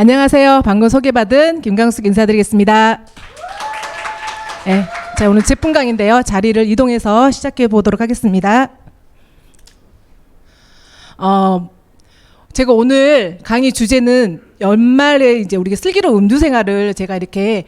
안녕하세요. 방금 소개받은 김강숙 인사드리겠습니다. 네, 자, 오늘 제품 강의인데요. 자리를 이동해서 시작해 보도록 하겠습니다. 제가 오늘 강의 주제는 연말에 이제 우리가 슬기로운 음주 생활을 제가 이렇게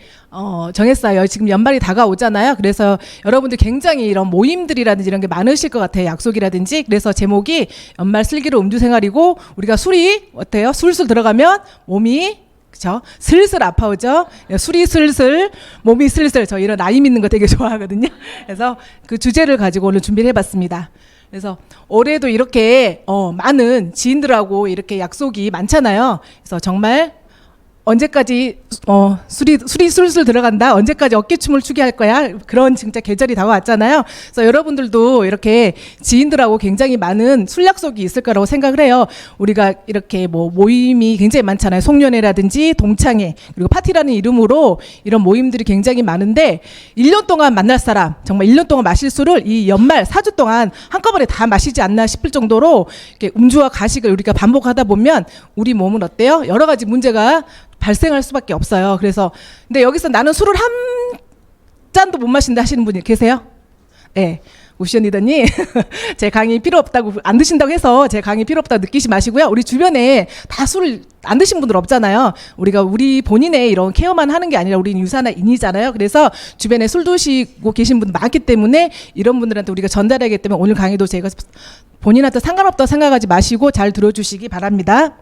정했어요. 지금 연말이 다가오잖아요. 그래서 여러분들 굉장히 이런 모임들이라든지 이런 게 많으실 것 같아요. 약속이라든지. 그래서 제목이 연말 슬기로운 음주 생활이고, 우리가 술이 어때요? 술술 들어가면 몸이 그죠? 슬슬 아파오죠? 술이 슬슬, 몸이 슬슬. 저 이런 라임 있는 거 되게 좋아하거든요. 그래서 그 주제를 가지고 오늘 준비를 해봤습니다. 그래서 올해도 이렇게 많은 지인들하고 이렇게 약속이 많잖아요. 그래서 정말 언제까지 술이 술술 들어간다, 언제까지 어깨춤을 추게 할 거야, 그런 진짜 계절이 다가왔잖아요. 그래서 여러분들도 이렇게 지인들하고 굉장히 많은 술 약속이 있을 거라고 생각을 해요. 우리가 이렇게 뭐 모임이 굉장히 많잖아요. 송년회라든지 동창회, 그리고 파티라는 이름으로 이런 모임들이 굉장히 많은데, 1년 동안 만날 사람, 정말 1년 동안 마실 술을 이 연말 4주 동안 한꺼번에 다 마시지 않나 싶을 정도로 이렇게 음주와 가식을 우리가 반복하다 보면 우리 몸은 어때요? 여러 가지 문제가 발생할 수밖에 없어요. 그래서 근데 여기서 나는 술을 한 잔도 못 마신다 하시는 분이 계세요? 네. 우시연 리더님 제 강의 필요 없다고, 안 드신다고 해서 제 강의 필요 없다고 느끼지 마시고요. 우리 주변에 다 술을 안 드신 분들 없잖아요. 우리 본인의 이런 케어만 하는 게 아니라 우리는 유산인이잖아요. 그래서 주변에 술 드시고 계신 분들 많기 때문에 이런 분들한테 우리가 전달하기 때문에 오늘 강의도 제가 본인한테 상관없다고 생각하지 마시고 잘 들어주시기 바랍니다.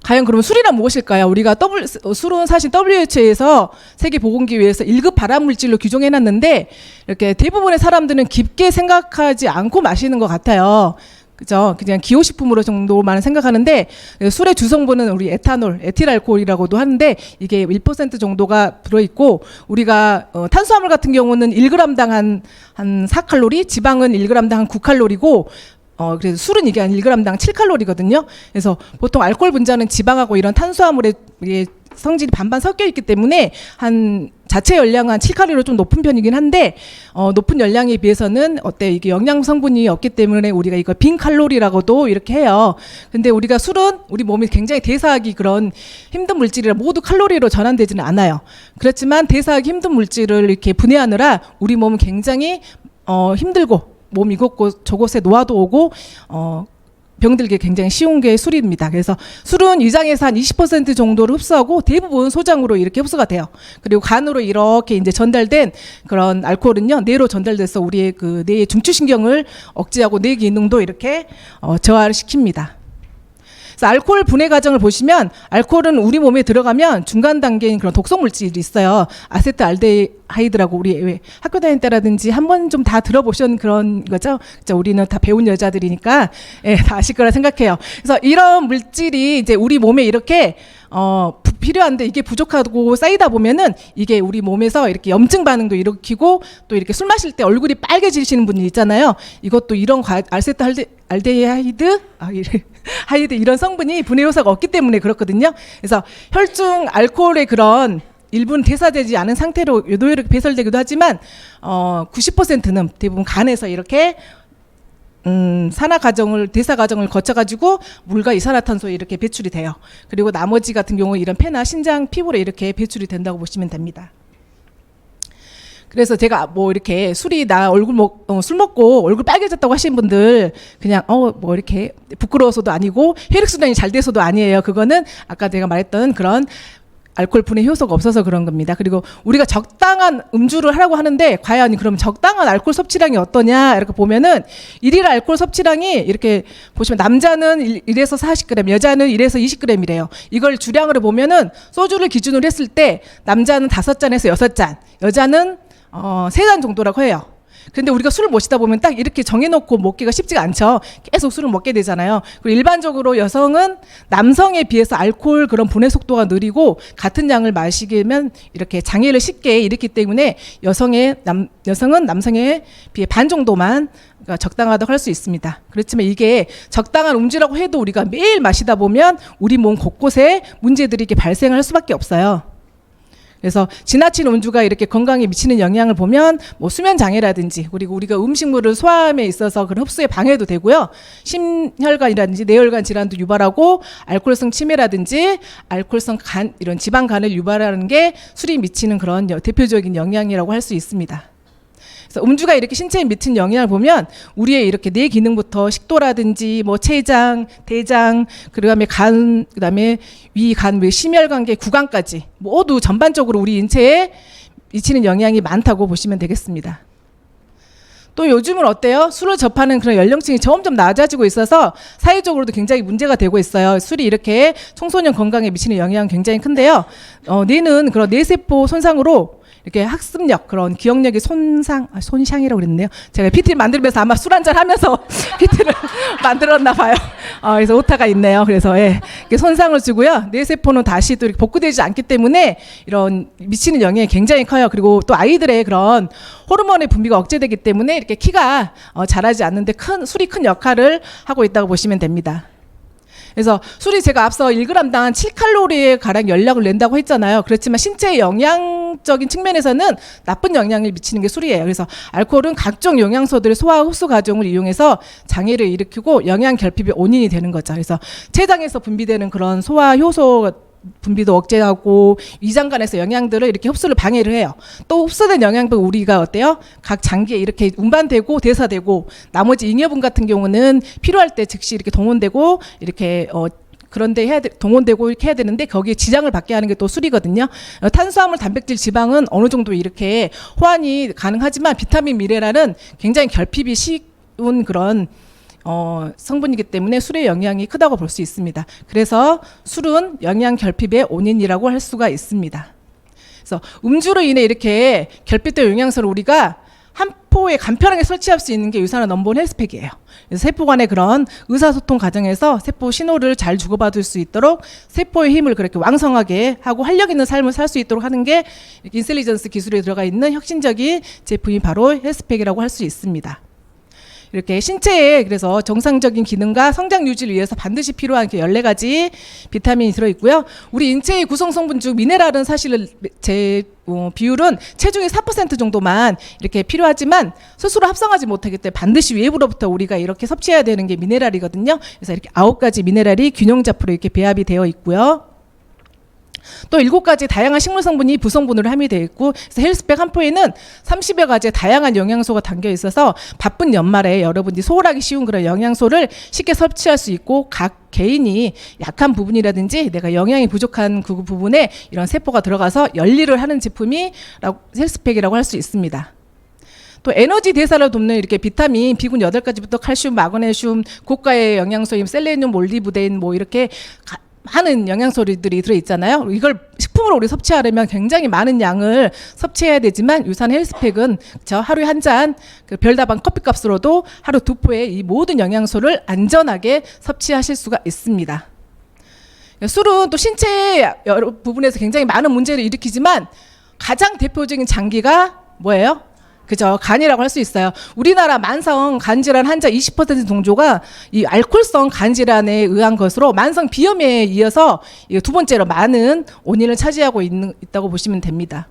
과연 그러면 술이란 무엇일까요? 우리가 술은 사실 WHO에서 세계보건기구에서 1급 발암물질로 규정해놨는데, 이렇게 대부분의 사람들은 깊게 생각하지 않고 마시는 것 같아요. 그죠? 그냥 기호식품으로 정도만 생각하는데, 술의 주성분은 우리 에틸알코올이라고도 하는데, 이게 1% 정도가 들어있고, 우리가 탄수화물 같은 경우는 1g당 한 4칼로리, 지방은 1g당 한 9칼로리고, 그래서 술은 이게 한 1g당 7칼로리거든요. 그래서 보통 알코올 분자는 지방하고 이런 탄수화물의 성질이 반반 섞여 있기 때문에 한 자체 열량은 한 7칼로리로 좀 높은 편이긴 한데, 높은 열량에 비해서는 이게 영양 성분이 없기 때문에 우리가 이걸 빈 칼로리라고도 이렇게 해요. 근데 우리가 술은 우리 몸이 굉장히 대사하기 그런 힘든 물질이라 모두 칼로리로 전환되지는 않아요. 그렇지만 대사하기 힘든 물질을 이렇게 분해하느라 우리 몸은 굉장히 힘들고, 몸 이곳고 저곳에 노화도 오고 병들기 굉장히 쉬운 게 술입니다. 그래서 술은 위장에서 한 20% 정도를 흡수하고 대부분 소장으로 이렇게 흡수가 돼요. 그리고 간으로 이렇게 이제 전달된 그런 알코올은요, 뇌로 전달돼서 우리의 그 뇌의 중추신경을 억제하고 뇌 기능도 이렇게 저하를 시킵니다. 그래서 알코올 분해 과정을 보시면, 알코올은 우리 몸에 들어가면 중간 단계인 그런 독성 물질이 있어요. 아세트알데하이드라고, 우리 왜 학교 다닐 때라든지 한 번 좀 다 들어보신 그런 거죠. 그렇죠? 우리는 다 배운 여자들이니까 다 아실 거라 생각해요. 그래서 이런 물질이 이제 우리 몸에 이렇게 필요한데 이게 부족하고 쌓이다 보면은 이게 우리 몸에서 이렇게 염증 반응도 일으키고, 또 이렇게 술 마실 때 얼굴이 빨개지시는 분이 있잖아요. 이것도 이런 알데히드 이런 성분이 분해 효소가 없기 때문에 그렇거든요. 그래서 혈중 알코올의 그런 일부는 대사되지 않은 상태로 노예로 배설되기도 하지만 90%는 대부분 간에서 이렇게 대사 과정을 거쳐가지고 물과 이산화탄소에 이렇게 배출이 돼요. 그리고 나머지 같은 경우 이런 폐나 신장, 피부로 이렇게 배출이 된다고 보시면 됩니다. 그래서 제가 이렇게 술 먹고 얼굴 빨개졌다고 하시는 분들, 그냥 이렇게 부끄러워서도 아니고 혈액순환이 잘 돼서도 아니에요. 그거는 아까 제가 말했던 그런 알코올 분해 효소가 없어서 그런 겁니다. 그리고 우리가 적당한 음주를 하라고 하는데, 과연 그럼 적당한 알코올 섭취량이 어떠냐 이렇게 보면은, 일일 알코올 섭취량이 이렇게 보시면 남자는 1에서 40g, 여자는 1에서 20g이래요. 이걸 주량으로 보면은 소주를 기준으로 했을 때 남자는 5잔에서 6잔, 여자는 3잔 정도라고 해요. 그런데 우리가 술을 마시다 보면 딱 이렇게 정해놓고 먹기가 쉽지가 않죠. 계속 술을 먹게 되잖아요. 그리고 일반적으로 여성은 남성에 비해서 알코올 그런 분해 속도가 느리고, 같은 양을 마시면 이렇게 장애를 쉽게 일으키기 때문에 여성은 남성에 비해 반 정도만 적당하다고 할 수 있습니다. 그렇지만 이게 적당한 음주라고 해도 우리가 매일 마시다 보면 우리 몸 곳곳에 문제들이 이렇게 발생할 수밖에 없어요. 그래서 지나친 온주가 이렇게 건강에 미치는 영향을 보면 뭐 수면 장애라든지, 그리고 우리가 음식물을 소화함에 있어서 그런 흡수에 방해도 되고요. 심혈관이라든지 뇌혈관 질환도 유발하고, 알코올성 치매라든지 알코올성 간, 이런 지방간을 유발하는 게 술이 미치는 그런 대표적인 영향이라고 할 수 있습니다. 그래서 음주가 이렇게 신체에 미치는 영향을 보면 우리의 이렇게 뇌 기능부터 식도라든지 뭐 췌장, 대장, 그다음에 간, 그다음에 위, 간, 심혈관계, 구강까지 모두 전반적으로 우리 인체에 미치는 영향이 많다고 보시면 되겠습니다. 또 요즘은 어때요? 술을 접하는 그런 연령층이 점점 낮아지고 있어서 사회적으로도 굉장히 문제가 되고 있어요. 술이 이렇게 청소년 건강에 미치는 영향은 굉장히 큰데요. 뇌는 그런 뇌세포 손상으로 이렇게 학습력, 그런 기억력의 손상이라고 그랬네요. 제가 PT를 만들면서 아마 술 한잔 하면서 PT를 만들었나 봐요. 그래서 오타가 있네요. 그래서 이렇게 손상을 주고요. 뇌세포는 다시 또 이렇게 복구되지 않기 때문에 이런 미치는 영향이 굉장히 커요. 그리고 또 아이들의 그런 호르몬의 분비가 억제되기 때문에 이렇게 키가 자라지 않는데 술이 큰 역할을 하고 있다고 보시면 됩니다. 그래서 술이 제가 앞서 1g당 7칼로리에 가량 열량을 낸다고 했잖아요. 그렇지만 신체의 영양적인 측면에서는 나쁜 영향을 미치는 게 술이에요. 그래서 알코올은 각종 영양소들의 소화 흡수 과정을 이용해서 장애를 일으키고 영양 결핍의 원인이 되는 거죠. 그래서 췌장에서 분비되는 그런 소화 효소 분비도 억제하고, 위장관에서 영양들을 이렇게 흡수를 방해를 해요. 또 흡수된 영양분 우리가 어때요? 각 장기에 이렇게 운반되고 대사되고, 나머지 잉여분 같은 경우는 필요할 때 즉시 이렇게 동원되고, 이렇게 그런데 동원되고 이렇게 해야 되는데 거기에 지장을 받게 하는 게 또 술이거든요. 탄수화물, 단백질, 지방은 어느 정도 이렇게 호환이 가능하지만 비타민, 미네랄은 굉장히 결핍이 쉬운 그런 성분이기 때문에 술의 영향이 크다고 볼 수 있습니다. 그래서 술은 영양 결핍의 원인이라고 할 수가 있습니다. 그래서 음주로 인해 이렇게 결핍된 영양소를 우리가 한 포에 간편하게 설치할 수 있는 게 유산화 넘버원 헬스팩이에요. 그래서 세포 간의 그런 의사소통 과정에서 세포 신호를 잘 주고받을 수 있도록 세포의 힘을 그렇게 왕성하게 하고 활력 있는 삶을 살 수 있도록 하는 게 인텔리전스 기술에 들어가 있는 혁신적인 제품이 바로 헬스팩이라고 할 수 있습니다. 이렇게 신체에 그래서 정상적인 기능과 성장 유지를 위해서 반드시 필요한 14가지 비타민이 들어있고요. 우리 인체의 구성 성분 중 미네랄은 사실 비율은 체중의 4% 정도만 이렇게 필요하지만 스스로 합성하지 못하기 때문에 반드시 외부로부터 우리가 이렇게 섭취해야 되는 게 미네랄이거든요. 그래서 이렇게 9가지 미네랄이 균형잡으로 이렇게 배합이 되어 있고요. 또 7가지 다양한 식물 성분이 부성분으로 함유되어 있고, 그래서 헬스팩 한 포에는 30여 가지의 다양한 영양소가 담겨 있어서 바쁜 연말에 여러분들이 소홀하기 쉬운 그런 영양소를 쉽게 섭취할 수 있고, 각 개인이 약한 부분이라든지 내가 영양이 부족한 그 부분에 이런 세포가 들어가서 열일을 하는 제품이 헬스팩이라고 할 수 있습니다. 또 에너지 대사를 돕는 이렇게 비타민, 비군 8가지부터 칼슘, 마그네슘, 고가의 영양소인 셀레늄, 몰리브데인 뭐 이렇게 하는 영양소들이 들어있잖아요. 이걸 식품으로 우리 섭취하려면 굉장히 많은 양을 섭취해야 되지만 유산 헬스팩은 하루에 한 잔 별다방 커피값으로도 하루 2포의 이 모든 영양소를 안전하게 섭취하실 수가 있습니다. 술은 또 신체 여러 부분에서 굉장히 많은 문제를 일으키지만 가장 대표적인 장기가 뭐예요? 그죠? 간이라고 할 수 있어요. 우리나라 만성 간질환 환자 20% 정도가 이 알코올성 간질환에 의한 것으로 만성 비염에 이어서 2번째로 많은 원인을 차지하고 있다고 보시면 됩니다.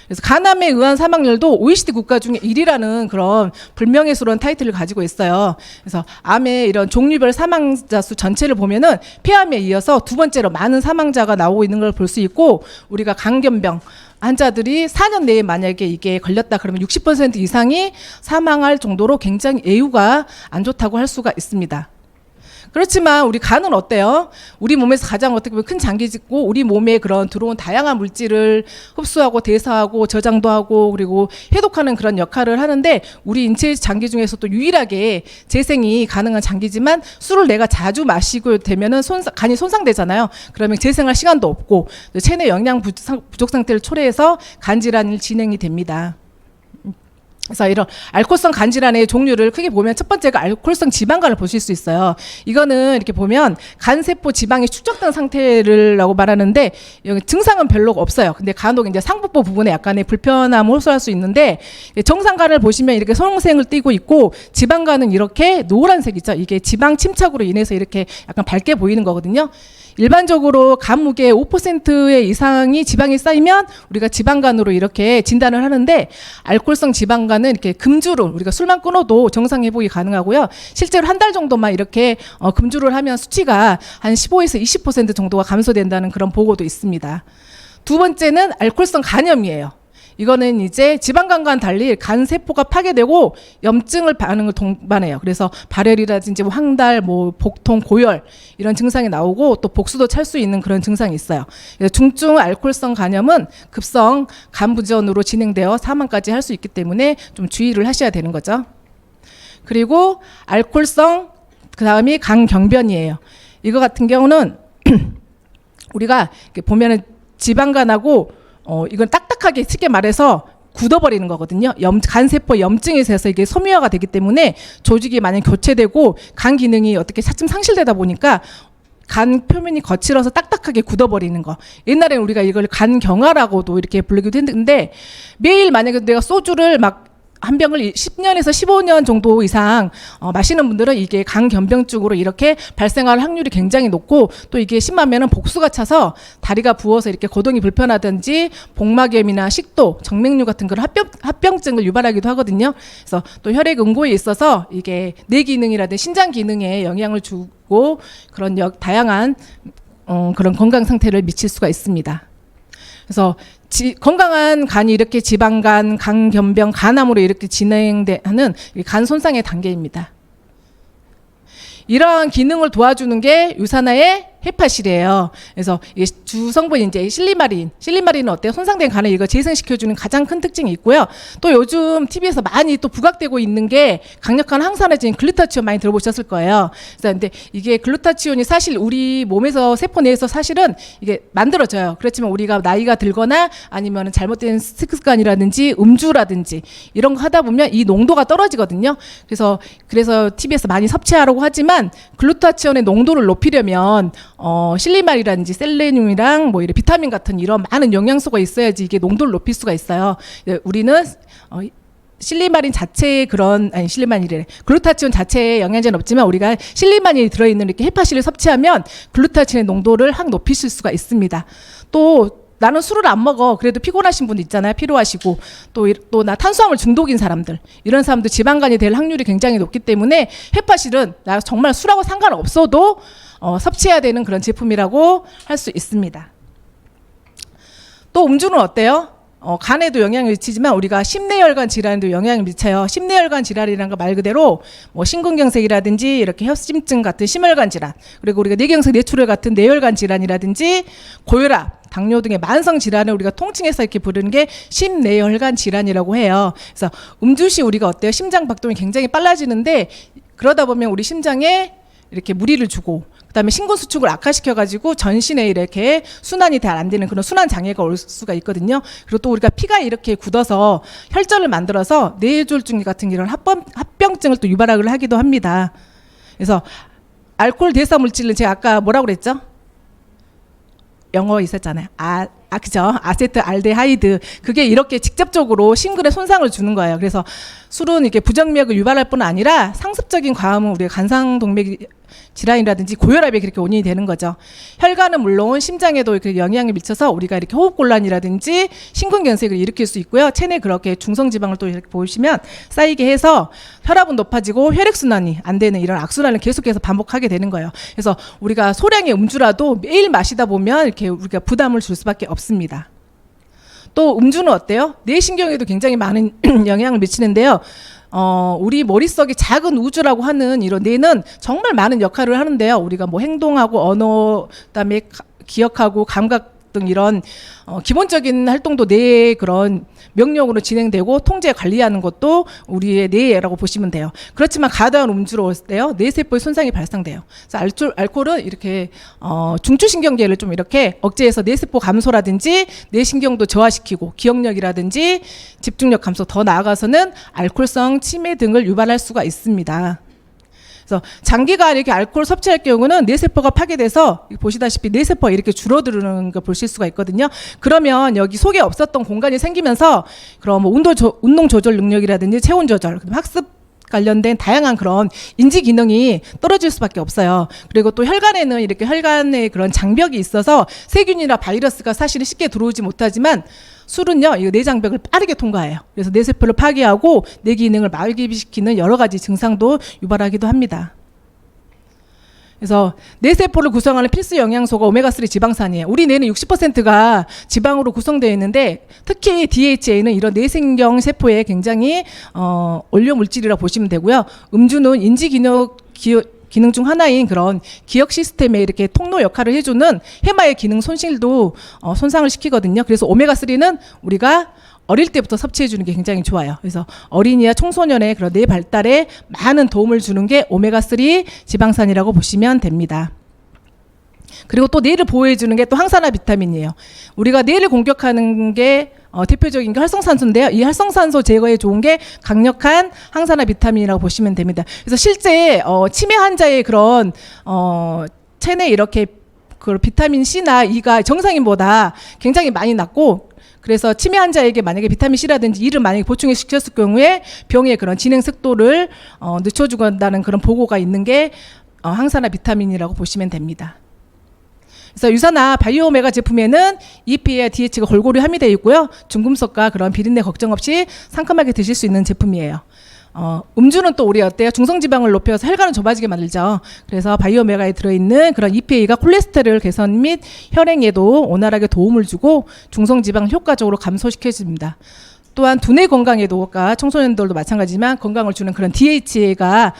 그래서 간암에 의한 사망률도 OECD 국가 중에 1위라는 그런 불명예스러운 타이틀을 가지고 있어요. 그래서 암의 이런 종류별 사망자 수 전체를 보면은 폐암에 이어서 2번째로 많은 사망자가 나오고 있는 걸 볼 수 있고, 우리가 강견병 환자들이 4년 내에 만약에 이게 걸렸다 그러면 60% 이상이 사망할 정도로 굉장히 애유가 안 좋다고 할 수가 있습니다. 그렇지만 우리 간은 어때요? 우리 몸에서 가장 어떻게 보면 큰 장기고, 우리 몸에 그런 들어온 다양한 물질을 흡수하고 대사하고 저장도 하고 그리고 해독하는 그런 역할을 하는데, 우리 인체 장기 중에서도 유일하게 재생이 가능한 장기지만 술을 내가 자주 마시고 되면은 간이 손상되잖아요. 그러면 재생할 시간도 없고 체내 영양 부족 상태를 초래해서 간 질환이 진행이 됩니다. 그래서 이런 알코올성 간 질환의 종류를 크게 보면 첫 번째가 알코올성 지방간을 보실 수 있어요. 이거는 이렇게 보면 간세포 지방이 축적된 상태라고 말하는데 여기 증상은 별로 없어요. 근데 간혹 이제 상부포 부분에 약간의 불편함을 호소할 수 있는데 정상간을 보시면 이렇게 선홍색을 띠고 있고 지방간은 이렇게 노란색이죠. 이게 지방 침착으로 인해서 이렇게 약간 밝게 보이는 거거든요. 일반적으로 간 무게 5% 이상이 지방이 쌓이면 우리가 지방간으로 이렇게 진단을 하는데 알코올성 지방간은 이렇게 금주를 우리가 술만 끊어도 정상 회복이 가능하고요. 실제로 한 달 정도만 이렇게 금주를 하면 수치가 한 15에서 20% 정도가 감소된다는 그런 보고도 있습니다. 두 번째는 알코올성 간염이에요. 이거는 이제 지방간과는 달리 간 세포가 파괴되고 염증을 반응을 동반해요. 그래서 발열이라든지 황달, 복통, 고열 이런 증상이 나오고 또 복수도 찰 수 있는 그런 증상이 있어요. 그래서 중증 알코올성 간염은 급성 간부전으로 진행되어 사망까지 할 수 있기 때문에 좀 주의를 하셔야 되는 거죠. 그리고 알코올성 그다음이 간경변이에요. 이거 같은 경우는 우리가 이렇게 보면은 지방간하고 이건 딱딱하게 쉽게 말해서 굳어버리는 거거든요. 간세포 염증이 있어서 이게 섬유화가 되기 때문에 조직이 많이 교체되고 간 기능이 어떻게 차츰 상실되다 보니까 간 표면이 거칠어서 딱딱하게 굳어버리는 거. 옛날에는 우리가 이걸 간경화라고도 이렇게 부르기도 했는데 매일 만약에 내가 소주를 막 한 병을 10년에서 15년 정도 이상 마시는 분들은 이게 간경변증으로 이렇게 발생할 확률이 굉장히 높고 또 이게 심하면은 복수가 차서 다리가 부어서 이렇게 거동이 불편하든지 복막염이나 식도, 정맥류 같은 그런 합병증을 유발하기도 하거든요. 그래서 또 혈액 응고에 있어서 이게 뇌 기능이라든지 신장 기능에 영향을 주고 그런 다양한 그런 건강 상태를 미칠 수가 있습니다. 그래서 건강한 간이 이렇게 지방간, 간경변, 간암으로 이렇게 진행하는 간 손상의 단계입니다. 이러한 기능을 도와주는 게 유산화의 헤파실이에요. 그래서 이게 주 성분이 이제 실리마린은 어때요? 손상된 간을 이거 재생시켜주는 가장 큰 특징이 있고요. 또 요즘 TV에서 많이 또 부각되고 있는 게 강력한 항산화제인 글루타치온 많이 들어보셨을 거예요. 그래서 근데 이게 글루타치온이 사실 우리 몸에서 세포 내에서 사실은 이게 만들어져요. 그렇지만 우리가 나이가 들거나 아니면 잘못된 식습관이라든지 음주라든지 이런 거 하다 보면 이 농도가 떨어지거든요. 그래서 TV에서 많이 섭취하라고 하지만 글루타치온의 농도를 높이려면 실리마린이라든지 셀레늄이랑 이런 비타민 같은 이런 많은 영양소가 있어야지 이게 농도를 높일 수가 있어요. 우리는 실리마린 자체의 글루타치온 자체에 영양제는 없지만 우리가 실리마린이 들어있는 이렇게 헤파실을 섭취하면 글루타치온의 농도를 확 높이실 수가 있습니다. 또 나는 술을 안 먹어. 그래도 피곤하신 분 있잖아요. 피로하시고 또 나 탄수화물 중독인 사람들 이런 사람들 지방간이 될 확률이 굉장히 높기 때문에 헤파실은 나 정말 술하고 상관없어도 섭취해야 되는 그런 제품이라고 할 수 있습니다. 또 음주는 어때요? 간에도 영향을 미치지만 우리가 심내혈관 질환에도 영향을 미쳐요. 심내혈관 질환이라는 거 말 그대로 심근경색이라든지 이렇게 혈심증 같은 심혈관 질환, 그리고 우리가 뇌경색, 뇌출혈 같은 뇌혈관 질환이라든지 고혈압, 당뇨 등의 만성 질환을 우리가 통칭해서 이렇게 부르는 게 심내혈관 질환이라고 해요. 그래서 음주 시 우리가 어때요? 심장 박동이 굉장히 빨라지는데 그러다 보면 우리 심장에 이렇게 무리를 주고 그다음에 신근수축을 악화시켜가지고 전신에 이렇게 순환이 잘 안 되는 그런 순환 장애가 올 수가 있거든요. 그리고 또 우리가 피가 이렇게 굳어서 혈전을 만들어서 뇌졸중 같은 이런 합병증을 또 유발을 하기도 합니다. 그래서 알코올 대사 물질은 제가 아까 뭐라고 그랬죠? 영어 있었잖아요. 그죠? 아세트알데하이드. 그게 이렇게 직접적으로 심근에 손상을 주는 거예요. 그래서 술은 이게 부정맥을 유발할 뿐 아니라 상습적인 과음은 우리가 간상동맥 질환이라든지 고혈압에 그렇게 원인이 되는 거죠. 혈관은 물론 심장에도 이렇게 영향을 미쳐서 우리가 이렇게 호흡곤란이라든지 심근경색을 일으킬 수 있고요. 체내 그렇게 중성지방을 또 이렇게 보시면 쌓이게 해서 혈압은 높아지고 혈액순환이 안 되는 이런 악순환을 계속해서 반복하게 되는 거예요. 그래서 우리가 소량의 음주라도 매일 마시다 보면 이렇게 우리가 부담을 줄 수밖에 없습니다. 또 음주는 어때요? 뇌신경에도 굉장히 많은 영향을 미치는데요. 우리 머릿속에 작은 우주라고 하는 이런 뇌는 정말 많은 역할을 하는데요. 우리가 행동하고 언어, 그다음에 기억하고 감각 등 이런 기본적인 활동도 뇌의 그런 명령으로 진행되고 통제 관리하는 것도 우리의 뇌라고 보시면 돼요. 그렇지만 과다한 음주로 했을 때요, 뇌세포의 손상이 발생돼요. 그래서 알코올은 이렇게 중추신경계를 좀 이렇게 억제해서 뇌세포 감소라든지 뇌신경도 저하시키고 기억력이라든지 집중력 감소, 더 나아가서는 알코올성 치매 등을 유발할 수가 있습니다. 그래서 장기간 이렇게 알코올 섭취할 경우는 뇌세포가 파괴돼서 보시다시피 뇌세포가 이렇게 줄어드는 거 보실 수가 있거든요. 그러면 여기 속에 없었던 공간이 생기면서 그럼 뭐 운동 조절 능력이라든지 체온 조절, 학습 관련된 다양한 그런 인지 기능이 떨어질 수밖에 없어요. 그리고 또 혈관에는 이렇게 혈관에 그런 장벽이 있어서 세균이나 바이러스가 사실은 쉽게 들어오지 못하지만 술은요, 이 내장벽을 빠르게 통과해요. 그래서 뇌세포를 파괴하고 뇌 기능을 마비시키는 여러 가지 증상도 유발하기도 합니다. 그래서 뇌세포를 구성하는 필수 영양소가 오메가3 지방산이에요. 우리 뇌는 60%가 지방으로 구성되어 있는데 특히 DHA는 이런 뇌신경 세포에 굉장히 원료 물질이라고 보시면 되고요. 음주는 인지 기능 중 하나인 그런 기억 시스템에 이렇게 통로 역할을 해주는 해마의 기능 손실도 손상을 시키거든요. 그래서 오메가3는 우리가 어릴 때부터 섭취해 주는 게 굉장히 좋아요. 그래서 어린이와 청소년의 그런 뇌 발달에 많은 도움을 주는 게 오메가3 지방산이라고 보시면 됩니다. 그리고 또 뇌를 보호해 주는 게 또 항산화 비타민이에요. 우리가 뇌를 공격하는 게 대표적인 게 활성산소인데요. 이 활성산소 제거에 좋은 게 강력한 항산화 비타민이라고 보시면 됩니다. 그래서 실제 치매 환자의 그런 체내 이렇게 그 비타민 C나 E가 정상인보다 굉장히 많이 낮고, 그래서 치매 환자에게 만약에 비타민 C라든지 E를 만약에 보충해 시켰을 경우에 병의 그런 진행 속도를 늦춰주는다는 그런 보고가 있는 게 항산화 비타민이라고 보시면 됩니다. 그래서 유산화 바이오오메가 제품에는 EPA와 DH가 골고루 함유되어 있고요. 중금속과 그런 비린내 걱정 없이 상큼하게 드실 수 있는 제품이에요. 음주는 또 우리 어때요? 중성지방을 높여서 혈관을 좁아지게 만들죠. 그래서 바이오오메가에 들어있는 그런 EPA가 콜레스테롤 개선 및 혈행에도 원활하게 도움을 주고 중성지방을 효과적으로 감소시켜줍니다. 또한 두뇌 건강에도, 청소년들도 마찬가지지만 건강을 주는 그런 DHA가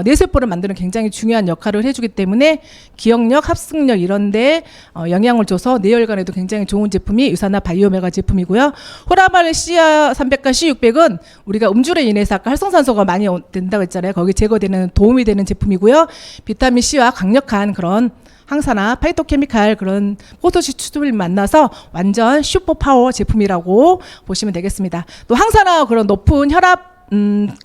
뇌세포를 만드는 굉장히 중요한 역할을 해주기 때문에 기억력, 합숙력 이런 데 영향을 줘서 뇌혈관에도 굉장히 좋은 제품이 유산화 바이오오메가 제품이고요. 호라말 CR 300과 C600은 우리가 음주로 인해서 아까 활성산소가 많이 된다고 했잖아요. 거기 제거되는 도움이 되는 제품이고요. 비타민 C와 강력한 그런 항산화, 파이토케미칼 그런 포도시추들을 만나서 완전 슈퍼파워 제품이라고 보시면 되겠습니다. 또 항산화 그런 높은 혈압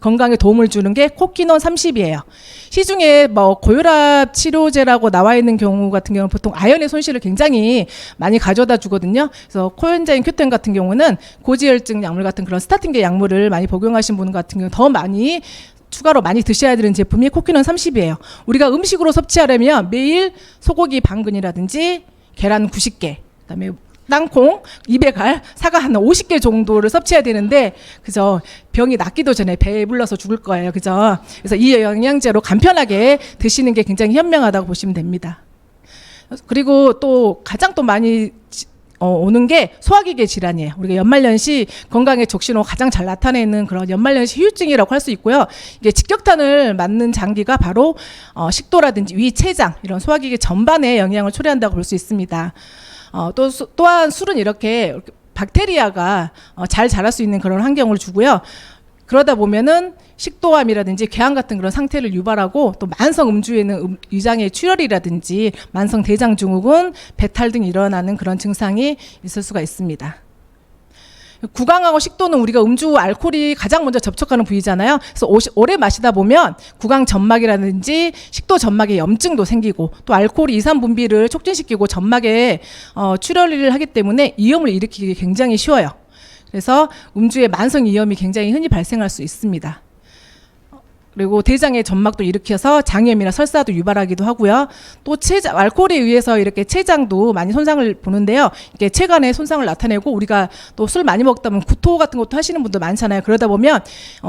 건강에 도움을 주는 게 코키논 30이에요. 시중에 뭐 고혈압 치료제라고 나와 있는 경우 같은 경우는 보통 아연의 손실을 굉장히 많이 가져다 주거든요. 그래서 코엔자임 Q10 같은 경우는 고지혈증 약물 같은 그런 스타틴계 약물을 많이 복용하신 분 같은 경우 더 많이 추가로 많많이 드셔야 되는 제품이 코키논 30이에요. 우리가 음식으로 섭취하려면 매일 소고기 반근이라든지 계란 90개, 그다음에 땅콩 200알, 사과 한 50개 정도를 섭취해야 되는데, 그죠? 병이 낫기도 전에 배에 불러서 죽을 거예요. 그죠? 그래서 이 영양제로 간편하게 드시는 게 굉장히 현명하다고 보시면 됩니다. 그리고 또 가장 또 많이 오는 게 소화기계 질환이에요. 우리가 연말연시 건강의 적신호 가장 잘 나타내는 그런 연말연시 후유증이라고 할 수 있고요. 이게 직격탄을 맞는 장기가 바로 식도라든지 위, 췌장 이런 소화기계 전반에 영향을 초래한다고 볼 수 있습니다. 또한 술은 이렇게 박테리아가 잘 자랄 수 있는 그런 환경을 주고요. 그러다 보면은 식도암이라든지 궤양 같은 그런 상태를 유발하고, 또 만성 음주에는 위장의 출혈이라든지 만성 대장 증후군, 배탈 등이 일어나는 그런 증상이 있을 수가 있습니다. 구강하고 식도는 우리가 음주 알코올이 가장 먼저 접촉하는 부위잖아요. 그래서 오래 마시다 보면 구강 점막이라든지 식도 점막에 염증도 생기고, 또 알코올이 이산 분비를 촉진시키고 점막에 출혈을 하기 때문에 이염을 일으키기 굉장히 쉬워요. 그래서 음주의 만성 이염이 굉장히 흔히 발생할 수 있습니다. 그리고 대장의 점막도 일으켜서 장염이나 설사도 유발하기도 하고요. 또 알코올에 의해서 이렇게 췌장도 많이 손상을 보는데요. 이게 췌간에 손상을 나타내고, 우리가 또 술 많이 먹다 보면 구토 같은 것도 하시는 분들 많잖아요. 그러다 보면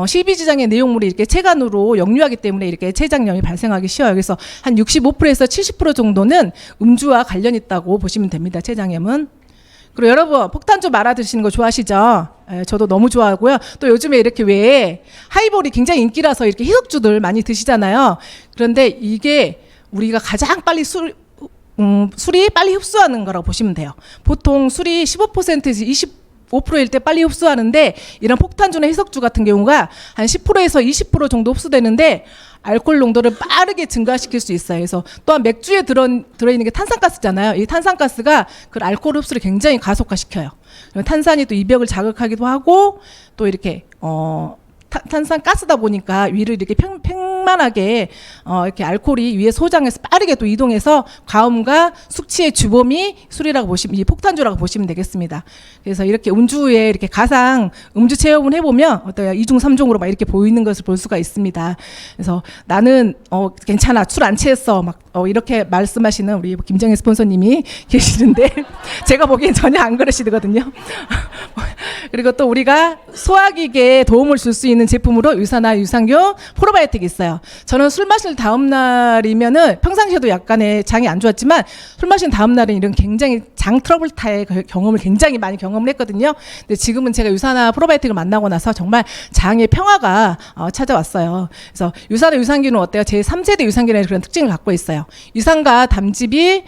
실비지장의 내용물이 이렇게 췌간으로 역류하기 때문에 이렇게 췌장염이 발생하기 쉬워요. 그래서 한 65%에서 70% 정도는 음주와 관련 있다고 보시면 됩니다. 췌장염은. 그리고 여러분 폭탄 좀 말아 드시는 거 좋아하시죠? 저도 너무 좋아하고요. 또 요즘에 이렇게 왜 하이볼이 굉장히 인기라서 이렇게 희석주들 많이 드시잖아요. 그런데 이게 우리가 가장 빨리 술이 빨리 흡수하는 거라고 보시면 돼요. 보통 술이 15%에서 25%일 때 빨리 흡수하는데 이런 폭탄주나 희석주 같은 경우가 한 10%에서 20% 정도 흡수되는데 알코올 농도를 빠르게 증가시킬 수 있어요. 그래서 또한 맥주에 들어있는 게 탄산가스잖아요. 이 탄산가스가 그 알코올 흡수를 굉장히 가속화시켜요. 탄산이 또 이벽을 자극하기도 하고 또 이렇게 탄산가스다 보니까 위를 이렇게 평만하게 이렇게 알코올이 위에 소장해서 빠르게 또 이동해서 과음과 숙취의 주범이 술이라고 보시면, 이 폭탄주라고 보시면 되겠습니다. 그래서 이렇게 음주에 이렇게 가상 음주 체험을 해보면 어때요? 2중 3중으로 막 이렇게 보이는 것을 볼 수가 있습니다. 그래서 나는 괜찮아, 술 안 취했어, 막 이렇게 말씀하시는 우리 김정혜 스폰서님이 계시는데 제가 보기엔 전혀 안 그러시거든요. 그리고 또 우리가 소화기계에 도움을 줄 수 있는 제품으로 유산화 유산균 프로바이오틱이 있어요. 저는 술 마실 다음 날이면은 평상시에도 약간의 장이 안 좋았지만 술 마신 다음 날은 이런 굉장히 장 트러블타의 경험을 굉장히 많이 경험을 했거든요. 근데 지금은 제가 유산화 프로바이오틱을 만나고 나서 정말 장의 평화가 찾아왔어요. 그래서 유산화 유산균은 어때요? 제 3세대 유산균의 그런 특징을 갖고 있어요. 유산과 담즙이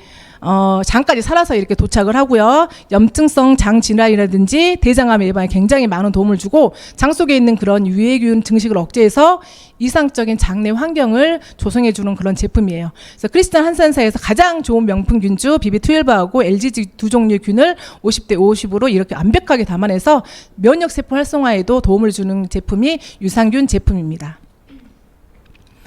장까지 살아서 이렇게 도착을 하고요. 염증성 장 질환이라든지 대장암 예방에 굉장히 많은 도움을 주고 장 속에 있는 그런 유해균 증식을 억제해서 이상적인 장내 환경을 조성해 주는 그런 제품이에요. 그래서 크리스탈 한산사에서 가장 좋은 명품 균주 BB12하고 LGG 두 종류의 균을 50대 50으로 이렇게 완벽하게 담아내서 면역 세포 활성화에도 도움을 주는 제품이 유산균 제품입니다.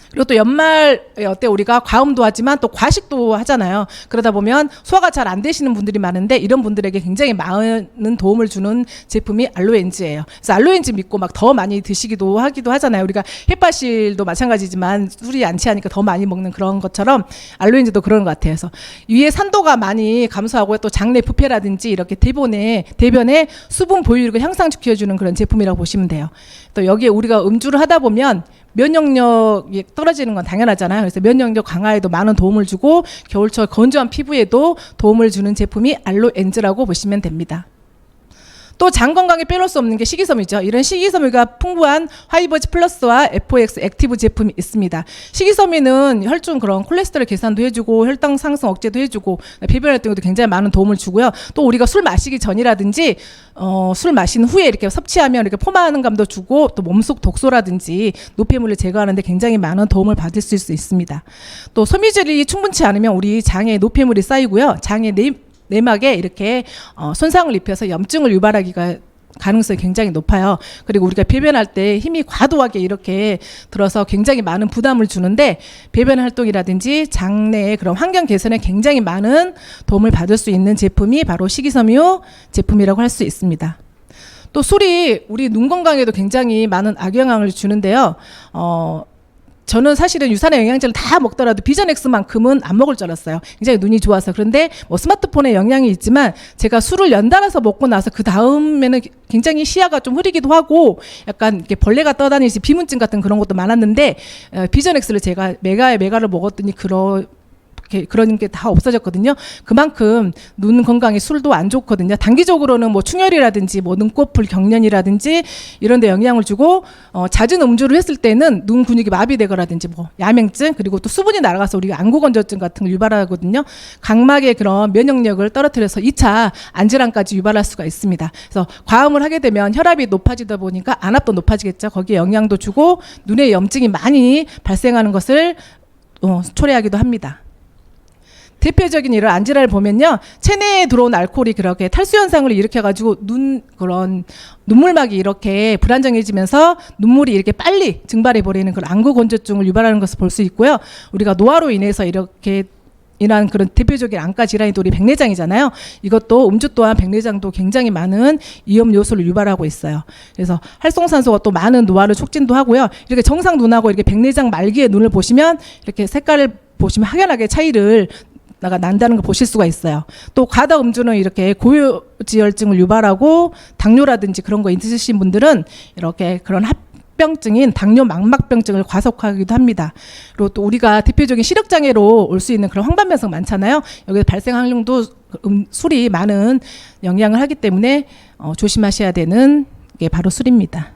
그리고 또 연말에 우리가 과음도 하지만 또 과식도 하잖아요. 그러다 보면 소화가 잘 안 되시는 분들이 많은데 이런 분들에게 굉장히 많은 도움을 주는 제품이 알로엔즈예요. 그래서 알로엔즈 믿고 막 더 많이 드시기도 하잖아요. 우리가 햇바실도 마찬가지지만 술이 안 취하니까 더 많이 먹는 그런 것처럼 알로엔즈도 그런 것 같아요. 그래서 위에 산도가 많이 감소하고 또 장내 부패라든지 이렇게 대변에 수분 보유력을 향상시켜주는 그런 제품이라고 보시면 돼요. 또 여기에 우리가 음주를 하다 보면 면역력이 떨어지는 건 당연하잖아요. 그래서 면역력 강화에도 많은 도움을 주고 겨울철 건조한 피부에도 도움을 주는 제품이 알로엔즈라고 보시면 됩니다. 또 장 건강에 빼놓을 수 없는 게 식이섬유죠. 이런 식이섬유가 풍부한 하이버즈 플러스와 FOX 액티브 제품이 있습니다. 식이섬유는 혈중 그런 콜레스테롤 계산도 해주고 혈당 상승 억제도 해주고 배변 활동에도 굉장히 많은 도움을 주고요. 또 우리가 술 마시기 전이라든지 술 마신 후에 이렇게 섭취하면 이렇게 포만한 감도 주고 또 몸속 독소라든지 노폐물을 제거하는데 굉장히 많은 도움을 받을 수 있습니다. 또 섬유질이 충분치 않으면 우리 장에 노폐물이 쌓이고요. 장의 내막에 이렇게 손상을 입혀서 염증을 유발하기가 가능성이 굉장히 높아요. 그리고 우리가 배변할 때 힘이 과도하게 이렇게 들어서 굉장히 많은 부담을 주는데 배변 활동이라든지 장내의 그런 환경 개선에 굉장히 많은 도움을 받을 수 있는 제품이 바로 식이섬유 제품이라고 할 수 있습니다. 또 술이 우리 눈 건강에도 굉장히 많은 악영향을 주는데요. 저는 사실은 유산의 영양제를 다 먹더라도 비전엑스만큼은 안 먹을 줄 알았어요. 굉장히 눈이 좋아서. 그런데 뭐 스마트폰에 영향이 있지만 제가 술을 연달아서 먹고 나서 그 다음에는 굉장히 시야가 좀 흐리기도 하고 약간 이렇게 벌레가 떠다니지 비문증 같은 그런 것도 많았는데 비전엑스를 제가 메가를 먹었더니 그런 게 다 없어졌거든요. 그만큼 눈 건강에 술도 안 좋거든요. 단기적으로는 뭐 충혈이라든지 뭐 눈꺼풀 경련이라든지 이런 데 영향을 주고 잦은 음주를 했을 때는 눈 근육이 마비되거라든지 뭐 야맹증 그리고 또 수분이 날아가서 우리가 안구건조증 같은 걸 유발하거든요. 각막의 그런 면역력을 떨어뜨려서 2차 안질환까지 유발할 수가 있습니다. 그래서 과음을 하게 되면 혈압이 높아지다 보니까 안압도 높아지겠죠. 거기에 영향도 주고 눈에 염증이 많이 발생하는 것을 초래하기도 합니다. 대표적인 이런 안질환을 보면요, 체내에 들어온 알코올이 그렇게 탈수 현상을 일으켜가지고 눈물막이 이렇게 불안정해지면서 눈물이 이렇게 빨리 증발해 버리는 그런 안구 건조증을 유발하는 것을 볼 수 있고요. 우리가 노화로 인해서 이렇게 이런 그런 대표적인 안과 질환이 또 우리 백내장이잖아요. 이것도 음주 또한 백내장도 굉장히 많은 위험 요소를 유발하고 있어요. 그래서 활성산소가 또 많은 노화를 촉진도 하고요. 이렇게 정상 눈하고 이렇게 백내장 말기의 눈을 보시면 이렇게 색깔을 보시면 확연하게 차이를 난다는 걸 보실 수가 있어요. 또 과다 음주는 이렇게 고지혈증을 유발하고 당뇨라든지 그런 거 있으신 분들은 이렇게 그런 합병증인 당뇨 망막병증을 과속하기도 합니다. 그리고 또 우리가 대표적인 시력장애로 올 수 있는 그런 황반변성 많잖아요. 여기서 발생 확률도 술이 많은 영향을 하기 때문에 조심하셔야 되는 게 바로 술입니다.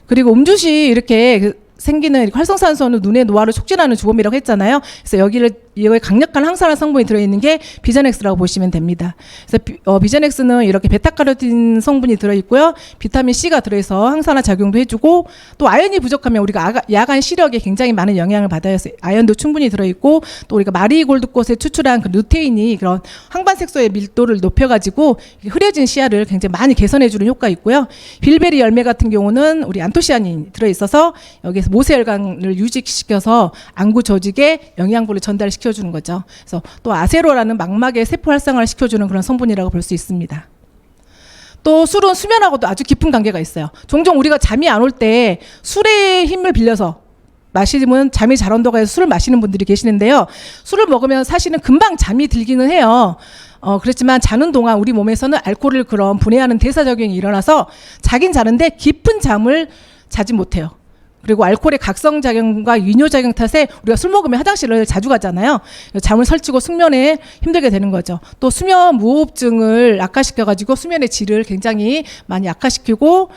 그리고 음주 시 이렇게 생기는 활성산소는 눈의 노화를 촉진하는 주범이라고 했잖아요. 그래서 여기를 이거에 강력한 항산화 성분이 들어있는 게 비전엑스라고 보시면 됩니다. 그래서 비전엑스는 이렇게 베타카로틴 성분이 들어있고요. 비타민 C가 들어있어 항산화 작용도 해주고, 또 아연이 부족하면 우리가 야간 시력에 굉장히 많은 영향을 받아요. 아연도 충분히 들어있고, 또 우리가 마리골드꽃에 추출한 그 루테인이 그런 황반색소의 밀도를 높여가지고 흐려진 시야를 굉장히 많이 개선해주는 효과 있고요. 빌베리 열매 같은 경우는 우리 안토시아닌이 들어있어서 여기에서 모세혈관을 유지시켜서 안구 조직에 영양분을 전달시켜주는 거죠. 그래서 또 아세로라는 망막의 세포 활성화를 시켜주는 그런 성분이라고 볼 수 있습니다. 또 술은 수면하고도 아주 깊은 관계가 있어요. 종종 우리가 잠이 안 올 때 술의 힘을 빌려서 마시면 잠이 잘 온다고 해서 술을 마시는 분들이 계시는데요. 술을 먹으면 사실은 금방 잠이 들기는 해요. 그렇지만 자는 동안 우리 몸에서는 알코올을 그런 분해하는 대사작용이 일어나서 자긴 자는데 깊은 잠을 자지 못해요. 그리고 알코올의 각성작용과 이뇨작용 탓에 우리가 술 먹으면 화장실을 자주 가잖아요. 잠을 설치고 숙면에 힘들게 되는 거죠. 또 수면 무호흡증을 악화시켜가지고 수면의 질을 굉장히 많이 악화시키고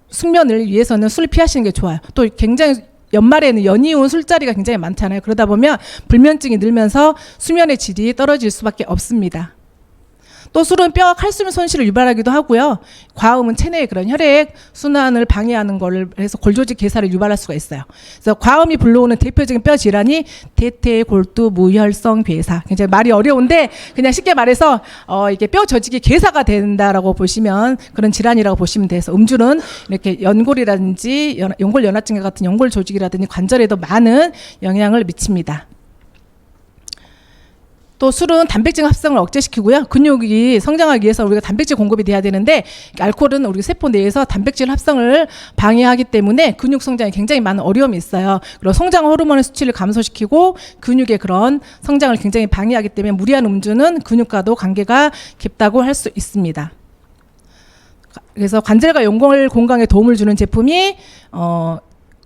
숙면을 위해서는 술을 피하시는 게 좋아요. 또 굉장히 연말에는 연이은 술자리가 굉장히 많잖아요. 그러다 보면 불면증이 늘면서 수면의 질이 떨어질 수밖에 없습니다. 또 술은 뼈 칼슘 손실을 유발하기도 하고요. 과음은 체내의 그런 혈액 순환을 방해하는 거를 해서 골조직 괴사를 유발할 수가 있어요. 그래서 과음이 불러오는 대표적인 뼈 질환이 대퇴 골두 무혈성 괴사. 굉장히 말이 어려운데 그냥 쉽게 말해서 이게 뼈 조직이 괴사가 된다라고 보시면 그런 질환이라고 보시면 돼서 음주는 이렇게 연골이라든지 연골연화증 같은 연골 조직이라든지 관절에도 많은 영향을 미칩니다. 또 술은 단백질 합성을 억제시키고요. 근육이 성장하기 위해서 우리가 단백질 공급이 돼야 되는데 알코올은 우리 세포 내에서 단백질 합성을 방해하기 때문에 근육 성장에 굉장히 많은 어려움이 있어요. 그리고 성장 호르몬의 수치를 감소시키고 근육의 그런 성장을 굉장히 방해하기 때문에 무리한 음주는 근육과도 관계가 깊다고 할 수 있습니다. 그래서 관절과 연골 건강에 도움을 주는 제품이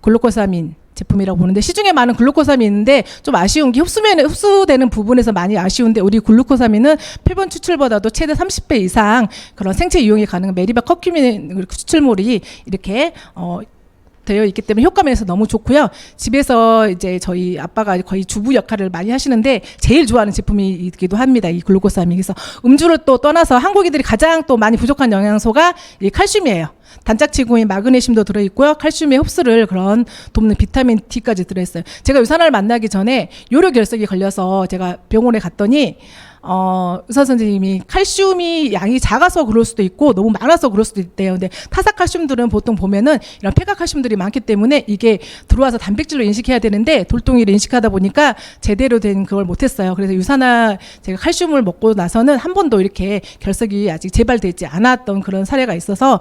글루코사민 제품이라고 보는데 시중에 많은 글루코사민이 있는데 좀 아쉬운 게 흡수되는 부분에서 많이 아쉬운데 우리 글루코사민은 표본 추출보다도 최대 30배 이상 그런 생체 이용이 가능한 메리바 커큐민 추출물이 이렇게 되어 있기 때문에 효과면에서 너무 좋고요. 집에서 이제 저희 아빠가 거의 주부 역할을 많이 하시는데 제일 좋아하는 제품이기도 합니다. 이 글루코사민. 그래서 음주를 또 떠나서 한국인들이 가장 또 많이 부족한 영양소가 이 칼슘이에요. 단짝지구인 마그네슘도 들어있고요. 칼슘의 흡수를 그런 돕는 비타민 D까지 들어있어요. 제가 유산화를 만나기 전에 요로결석이 걸려서 제가 병원에 갔더니 의사 선생님이 칼슘이 양이 작아서 그럴 수도 있고 너무 많아서 그럴 수도 있대요. 근데 타사 칼슘들은 보통 보면은 이런 폐가 칼슘들이 많기 때문에 이게 들어와서 단백질로 인식해야 되는데 돌덩이를 인식하다 보니까 제대로 된 그걸 못했어요. 그래서 유산화 제가 칼슘을 먹고 나서는 한 번도 이렇게 결석이 아직 재발되지 않았던 그런 사례가 있어서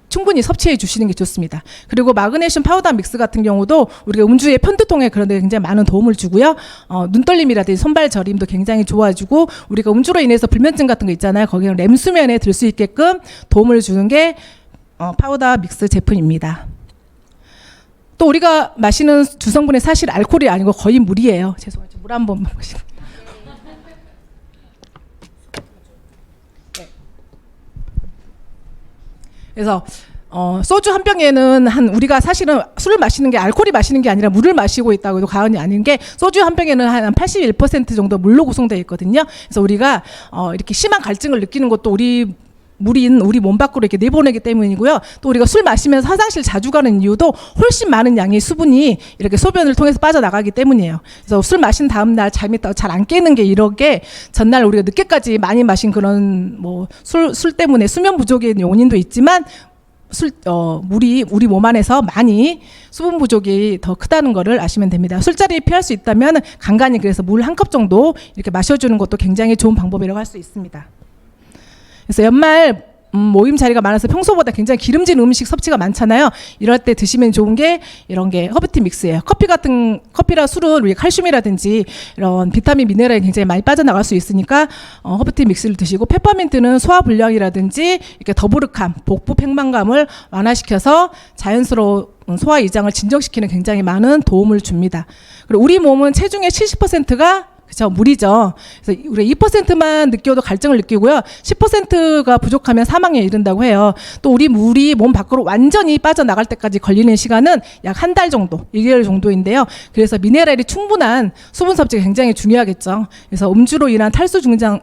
충분히 섭취해 주시는 게 좋습니다. 그리고 마그네슘 파우더 믹스 같은 경우도 우리가 음주의 편두통에 그런 데 굉장히 많은 도움을 주고요. 눈떨림이라든지 손발 저림도 굉장히 좋아주고 우리가 음주로 인해서 불면증 같은 거 있잖아요. 거기는 렘 수면에 들 수 있게끔 도움을 주는 게 파우더 믹스 제품입니다. 또 우리가 마시는 주성분이 사실 알코올이 아니고 거의 물이에요. 죄송해요. 물 한 번만 마시고. 그래서 소주 한 병에는 우리가 사실은 술을 마시는 게 알코올이 마시는 게 아니라 물을 마시고 있다고 해도 과언이 아닌 게 소주 한 병에는 한 81% 정도 물로 구성되어 있거든요. 그래서 우리가 이렇게 심한 갈증을 느끼는 것도 물인 우리 몸 밖으로 이렇게 내보내기 때문이고요. 또 우리가 술 마시면서 화장실 자주 가는 이유도 훨씬 많은 양의 수분이 이렇게 소변을 통해서 빠져나가기 때문이에요. 그래서 술 마신 다음 날 잠이 잘 안 깨는 게 이렇게 전날 우리가 늦게까지 많이 마신 그런 술 때문에 수면 부족의 원인도 있지만 물이 우리 몸 안에서 많이 수분 부족이 더 크다는 거를 아시면 됩니다. 술자리 피할 수 있다면 간간히 그래서 물 한 컵 정도 이렇게 마셔주는 것도 굉장히 좋은 방법이라고 할 수 있습니다. 그래서 연말 모임 자리가 많아서 평소보다 굉장히 기름진 음식 섭취가 많잖아요. 이럴 때 드시면 좋은 게 이런 게 허브티 믹스예요. 커피랑 술은 우리 칼슘이라든지 이런 비타민 미네랄이 굉장히 많이 빠져나갈 수 있으니까 허브티 믹스를 드시고 페퍼민트는 소화불량이라든지 이렇게 더부룩함, 복부 팽만감을 완화시켜서 자연스러운 소화 이장을 진정시키는 굉장히 많은 도움을 줍니다. 그리고 우리 몸은 체중의 70%가 그렇죠. 물이죠. 그래서 우리 2%만 느껴도 갈증을 느끼고요. 10%가 부족하면 사망에 이른다고 해요. 또 우리 물이 몸 밖으로 완전히 빠져나갈 때까지 걸리는 시간은 약 한 달 정도, 2개월 정도인데요. 그래서 미네랄이 충분한 수분 섭취가 굉장히 중요하겠죠. 그래서 음주로 인한 탈수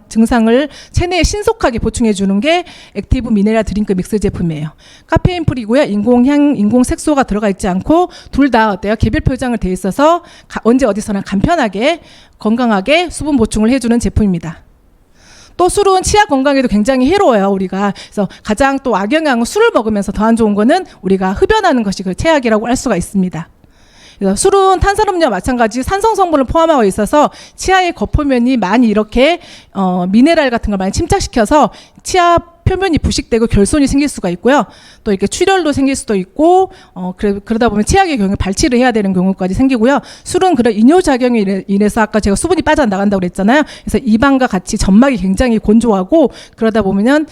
증상을 체내에 신속하게 보충해 주는 게 액티브 미네랄 드링크 믹스 제품이에요. 카페인 프리고요. 인공향, 인공색소가 들어가 있지 않고 둘 다 어때요? 개별 표장을 돼 있어서 언제 어디서나 간편하게 건강하게 수분 보충을 해주는 제품입니다. 또 술은 치아 건강에도 굉장히 해로워요, 우리가. 그래서 가장 또 악영향은 술을 먹으면서 더 안 좋은 거는 우리가 흡연하는 것이 그 최악이라고 할 수가 있습니다. 그래서 술은 탄산음료와 마찬가지 산성 성분을 포함하고 있어서 치아의 겉표면이 많이 이렇게 미네랄 같은 걸 많이 침착시켜서 치아 표면이 부식되고 결손이 생길 수가 있고요. 또 이렇게 출혈도 생길 수도 있고 그러다 보면 치약의 경우에 발치를 해야 되는 경우까지 생기고요. 술은 그런 이뇨작용에 인해서 아까 제가 수분이 빠져나간다고 그랬잖아요. 그래서 입안과 같이 점막이 굉장히 건조하고 그러다 보면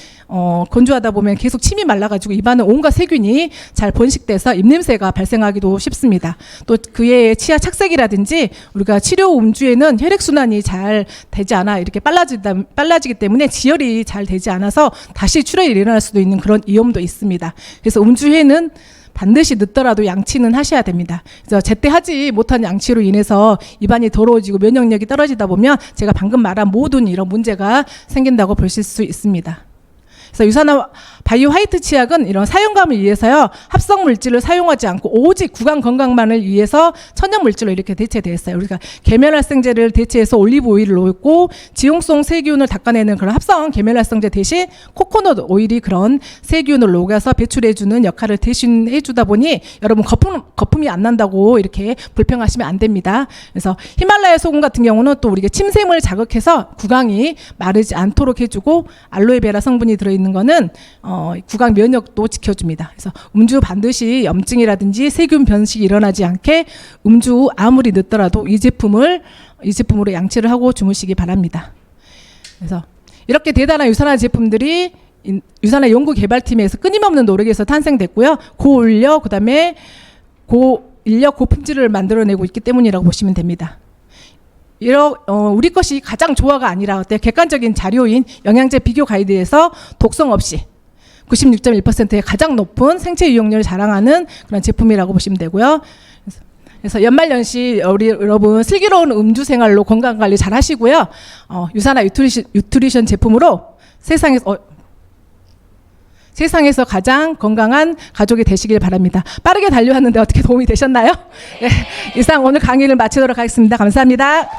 건조하다 보면 계속 침이 말라가지고 입안에 온갖 세균이 잘 번식돼서 입냄새가 발생하기도 쉽습니다. 또 그의 치아 착색이라든지 우리가 치료 음주에는 혈액순환이 잘 되지 않아 이렇게 빨라지기 때문에 지혈이 잘 되지 않아서 다시 출혈이 일어날 수도 있는 그런 위험도 있습니다. 그래서 음주에는 반드시 늦더라도 양치는 하셔야 됩니다. 그래서 제때 하지 못한 양치로 인해서 입안이 더러워지고 면역력이 떨어지다 보면 제가 방금 말한 모든 이런 문제가 생긴다고 보실 수 있습니다. 그래서 유산화 바이오 화이트 치약은 이런 사용감을 위해서요 합성 물질을 사용하지 않고 오직 구강 건강만을 위해서 천연 물질로 이렇게 대체되어 있어요. 우리가 계면활성제를 대체해서 올리브 오일을 넣고 지용성 세균을 닦아내는 그런 합성 계면활성제 대신 코코넛 오일이 그런 세균을 녹여서 배출해주는 역할을 대신해주다 보니 여러분 거품이 안 난다고 이렇게 불평하시면 안 됩니다. 그래서 히말라야 소금 같은 경우는 또 우리가 침샘을 자극해서 구강이 마르지 않도록 해주고 알로에베라 성분이 들어있는 거는 구강 면역도 지켜줍니다. 그래서 음주 반드시 염증이라든지 세균 변식이 일어나지 않게 음주 후 아무리 늦더라도 이 제품으로 양치를 하고 주무시기 바랍니다. 그래서 이렇게 대단한 유산화 제품들이 유산화 연구개발팀에서 끊임없는 노력에서 탄생됐고요. 고올력 그다음에 고인력 고품질을 만들어내고 있기 때문이라고 보시면 됩니다. 우리 것이 가장 좋아가 아니라 객관적인 자료인 영양제 비교 가이드에서 독성 없이 96.1%의 가장 높은 생체 유용률을 자랑하는 그런 제품이라고 보시면 되고요. 그래서 연말연시 우리 여러분 슬기로운 음주 생활로 건강 관리 잘 하시고요. 유산화 유트리션 제품으로 세상에서 가장 건강한 가족이 되시길 바랍니다. 빠르게 달려왔는데 어떻게 도움이 되셨나요? 네, 이상 오늘 강의를 마치도록 하겠습니다. 감사합니다.